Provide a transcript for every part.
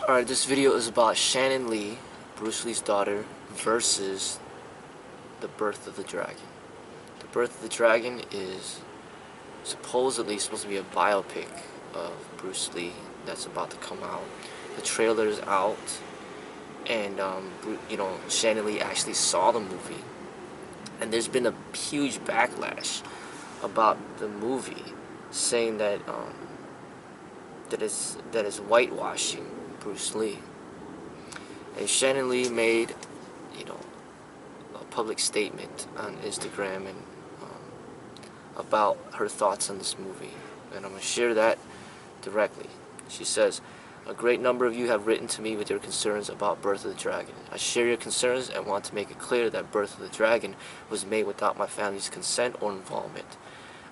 Alright, this video is about Shannon Lee, Bruce Lee's daughter, versus The Birth of the Dragon. The Birth of the Dragon is supposedly supposed to be a biopic of Bruce Lee that's about to come out. The trailer is out, and Shannon Lee actually saw the movie, and there's been a huge backlash about the movie, saying that that is whitewashing Bruce Lee. And Shannon Lee made, a public statement on Instagram and about her thoughts on this movie, and I'm gonna share that directly. She says, "A great number of you have written to me with your concerns about Birth of the Dragon. I share your concerns and want to make it clear that Birth of the Dragon was made without my family's consent or involvement.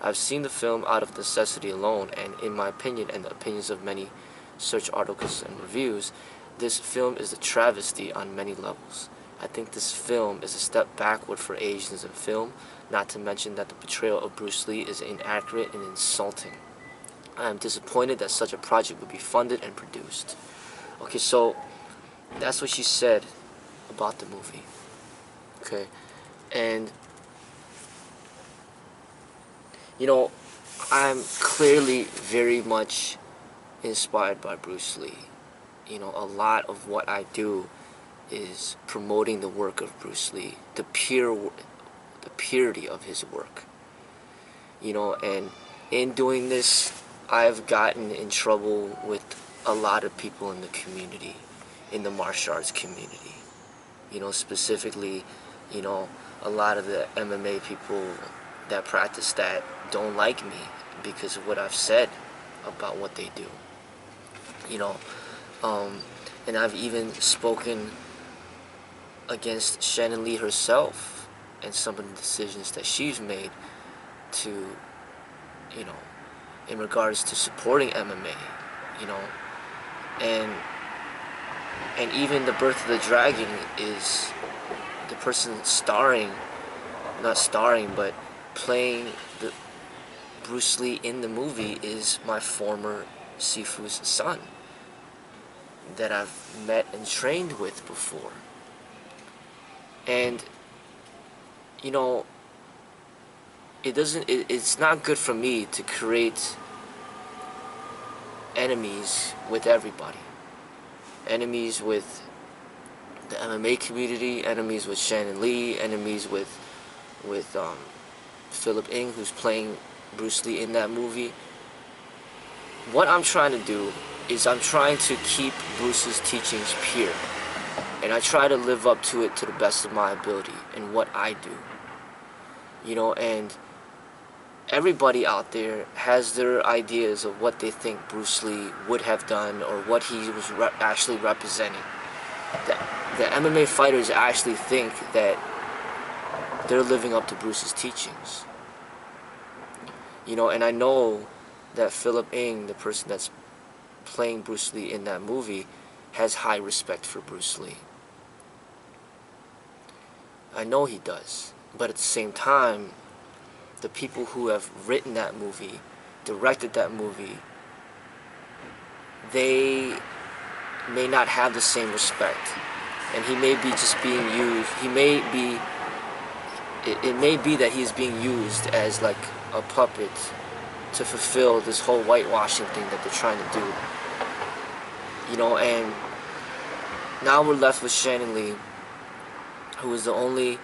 I've seen the film out of necessity alone, and in my opinion and the opinions of many search articles and reviews, this film is a travesty on many levels. I think this film is a step backward for Asians in film, not to mention that the portrayal of Bruce Lee is inaccurate and insulting. I am disappointed that such a project would be funded and produced." Okay, so that's what she said about the movie. Okay, and I'm clearly very much inspired by Bruce Lee. A lot of what I do is promoting the work of Bruce Lee, the purity of his work. And in doing this, I've gotten in trouble with a lot of people in the community, in the martial arts community. Specifically, a lot of the MMA people that practice that don't like me because of what I've said about what they do. And I've even spoken against Shannon Lee herself and some of the decisions that she's made to, in regards to supporting MMA, and even The Birth of the Dragon is the person not starring, but playing the Bruce Lee in the movie is my former Sifu's son that I've met and trained with before. And it's not good for me to create enemies with everybody. Enemies with the MMA community, enemies with Shannon Lee, enemies with Philip Ng, who's playing Bruce Lee in that movie. What I'm trying to do is I'm trying to keep Bruce's teachings pure, and I try to live up to it to the best of my ability in what I do. And everybody out there has their ideas of what they think Bruce Lee would have done or what he was actually representing. The MMA fighters actually think that they're living up to Bruce's teachings. And I know that Philip Ng, the person that's playing Bruce Lee in that movie, has high respect for Bruce Lee. I know he does. But at the same time, the people who have written that movie, directed that movie, they may not have the same respect. And he may be just being used, it may be that he's being used as like a puppet to fulfill this whole whitewashing thing that they're trying to do. And now we're left with Shannon Lee, who is the only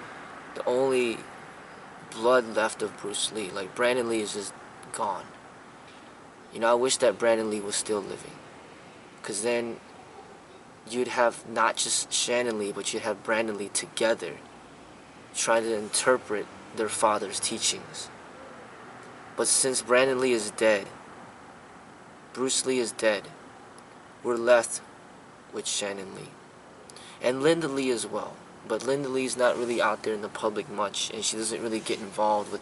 blood left of Bruce Lee. Like, Brandon Lee is just gone. I wish that Brandon Lee was still living, because then you'd have not just Shannon Lee, but you'd have Brandon Lee together trying to interpret their father's teachings. But since Brandon Lee is dead, Bruce Lee is dead, we're left with Shannon Lee. And Linda Lee as well. But Linda Lee's not really out there in the public much, and she doesn't really get involved with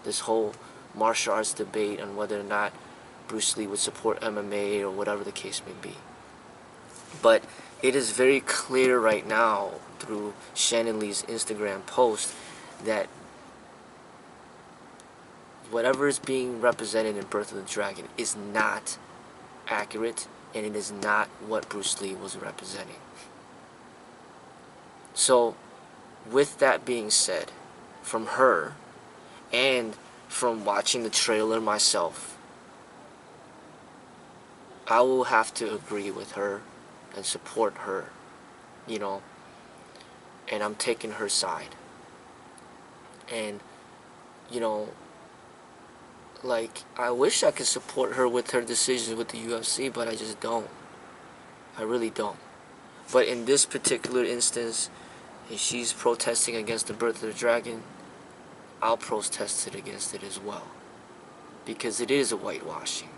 this whole martial arts debate on whether or not Bruce Lee would support MMA or whatever the case may be. But it is very clear right now through Shannon Lee's Instagram post that whatever is being represented in Birth of the Dragon is not accurate and it is not what Bruce Lee was representing. So, with that being said, from her, and from watching the trailer myself, I will have to agree with her and support her, you know, and I'm taking her side. And, you know, like, I wish I could support her with her decisions with the UFC, but I just don't. I really don't. But in this particular instance, if she's protesting against the birth of the dragon, I'll protest it against it as well. Because it is a whitewashing.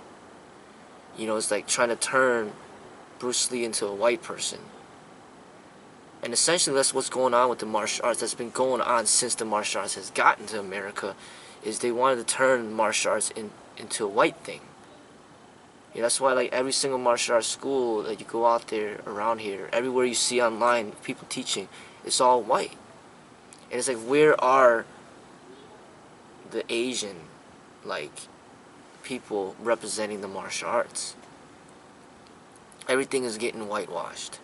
You know, it's like trying to turn Bruce Lee into a white person. And essentially that's what's going on with the martial arts. That's been going on since the martial arts has gotten to America, is they wanted to turn martial arts into a white thing. You know, that's why like every single martial arts school that you go out there around here, everywhere you see online people teaching, it's all white. And it's like, where are the Asian like people representing the martial arts? Everything is getting whitewashed.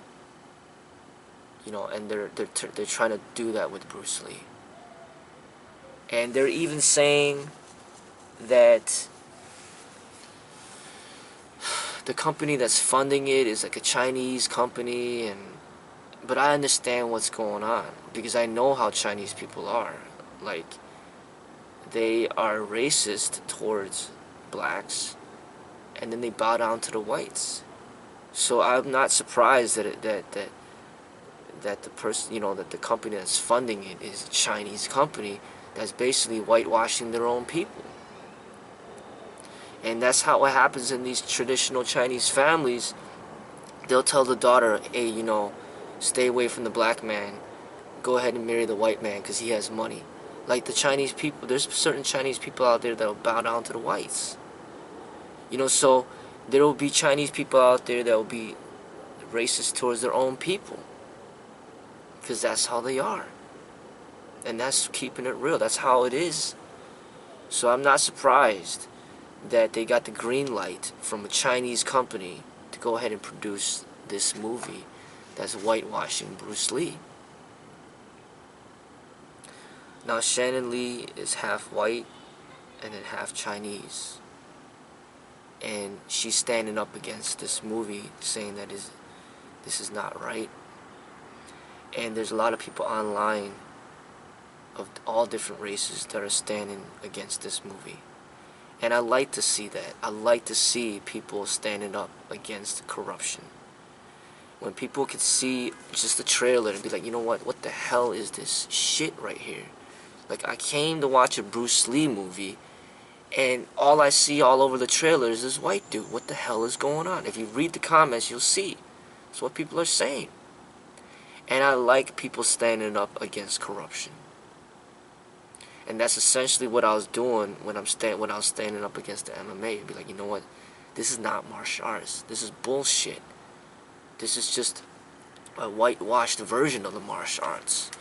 You know, and they're trying to do that with Bruce Lee. And they're even saying that the company that's funding it is like a Chinese company, and but I understand what's going on because I know how Chinese people are. Like, they are racist towards blacks, and then they bow down to the whites. So I'm not surprised that that the person, you know, that the company that's funding it is a Chinese company that's basically whitewashing their own people. And that's how it happens in these traditional Chinese families. They'll tell the daughter, hey, you know, stay away from the black man. Go ahead and marry the white man because he has money. Like the Chinese people, there's certain Chinese people out there that will bow down to the whites. You know, so there will be Chinese people out there that will be racist towards their own people. Because that's how they are. And that's keeping it real. That's how it is. So I'm not surprised that they got the green light from a Chinese company to go ahead and produce this movie that's whitewashing Bruce Lee. Now Shannon Lee is half white and then half Chinese. And she's standing up against this movie, saying that this is not right. And there's a lot of people online of all different races that are standing against this movie. And I like to see that. I like to see people standing up against corruption. When people could see just the trailer and be like, you know what the hell is this shit right here? Like, I came to watch a Bruce Lee movie, and all I see all over the trailer is this white dude. What the hell is going on? If you read the comments, you'll see. That's what people are saying. And I like people standing up against corruption. And that's essentially what I was doing when I was standing up against the MMA. Be like, you know what? This is not martial arts. This is bullshit. This is just a whitewashed version of the martial arts.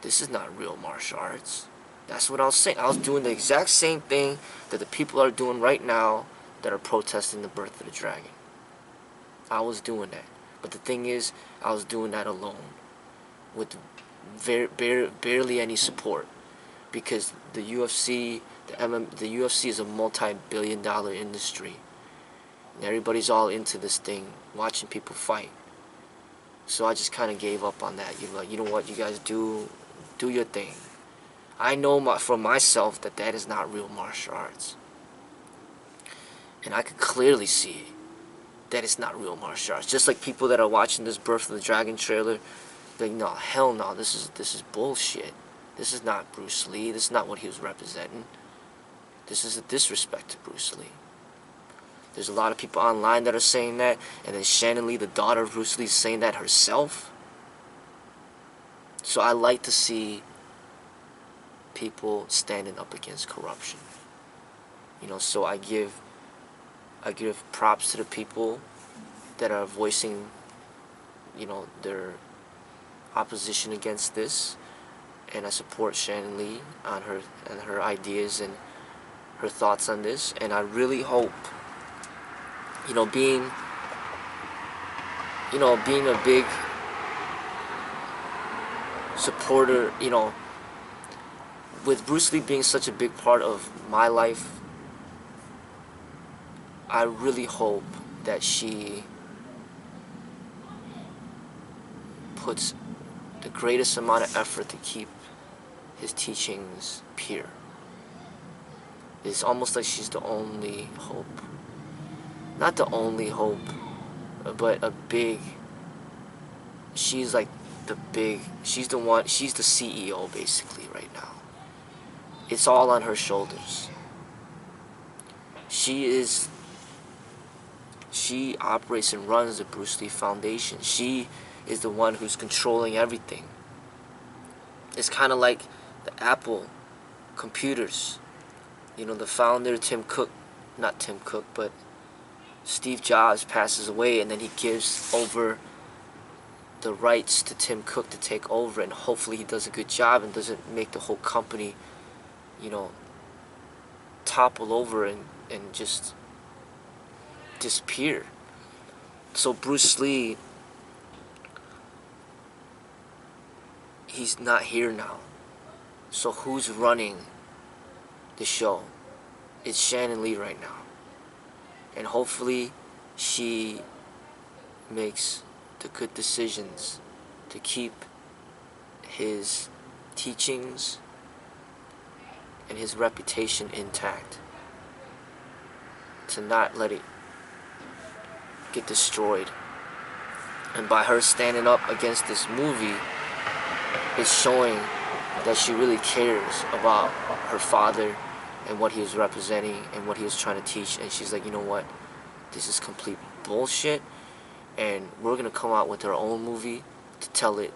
This is not real martial arts. That's what I was saying. I was doing the exact same thing that the people are doing right now that are protesting the birth of the dragon. I was doing that. But the thing is, I was doing that alone, with barely any support, because the UFC, the UFC is a multi-billion-dollar industry, and everybody's all into this thing, watching people fight. So I just kind of gave up on that. You're like, you know what, you guys do your thing. I know for myself that is not real martial arts, and I could clearly see it. That it's not real martial arts. Just like people that are watching this Birth of the Dragon trailer, they're like, no, hell no, this is bullshit. This is not Bruce Lee. This is not what he was representing. This is a disrespect to Bruce Lee. There's a lot of people online that are saying that, and then Shannon Lee, the daughter of Bruce Lee, is saying that herself. So I like to see people standing up against corruption. You know, so I give props to the people that are voicing, you know, their opposition against this, and I support Shannon Lee on her ideas and her thoughts on this. And I really hope, you know, being you know, being a big supporter, you know, with Bruce Lee being such a big part of my life, I really hope that she puts the greatest amount of effort to keep his teachings pure. It's almost like she's the only hope. Not the only hope, but a big, she's like the big, she's the one, she's the CEO basically right now. It's all on her shoulders. She operates and runs the Bruce Lee Foundation. She is the one who's controlling everything. It's kind of like the Apple computers. You know, the founder, but Steve Jobs passes away, and then he gives over the rights to Tim Cook to take over, and hopefully he does a good job and doesn't make the whole company, you know, topple over and just disappear. So Bruce Lee, he's not here now. So who's running the show? It's Shannon Lee right now. And hopefully she makes the good decisions to keep his teachings and his reputation intact, to not let it get destroyed. And by her standing up against this movie, it's showing that she really cares about her father and what he was representing and what he was trying to teach. And she's like, you know what, this is complete bullshit, and we're gonna come out with our own movie to tell it,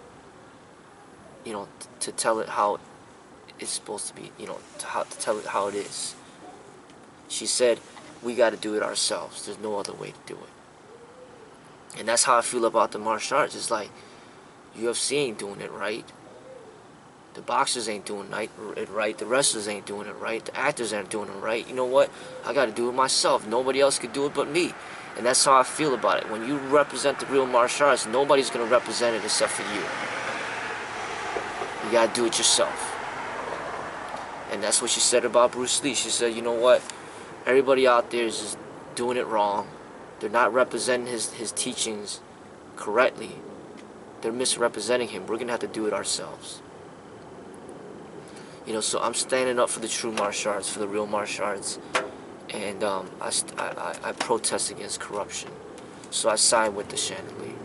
you know, to tell it how it's supposed to be, you know, to tell it how it is. She said, we got to do it ourselves. There's no other way to do it. And that's how I feel about the martial arts. It's like, UFC ain't doing it right. The boxers ain't doing it right. The wrestlers ain't doing it right. The actors aren't doing it right. You know what? I got to do it myself. Nobody else could do it but me. And that's how I feel about it. When you represent the real martial arts, nobody's going to represent it except for you. You got to do it yourself. And that's what she said about Bruce Lee. She said, you know what? Everybody out there is just doing it wrong. They're not representing his teachings correctly. They're misrepresenting him. We're going to have to do it ourselves. You know, so I'm standing up for the true martial arts, for the real martial arts. And I protest against corruption. So I side with the Shannon Lee.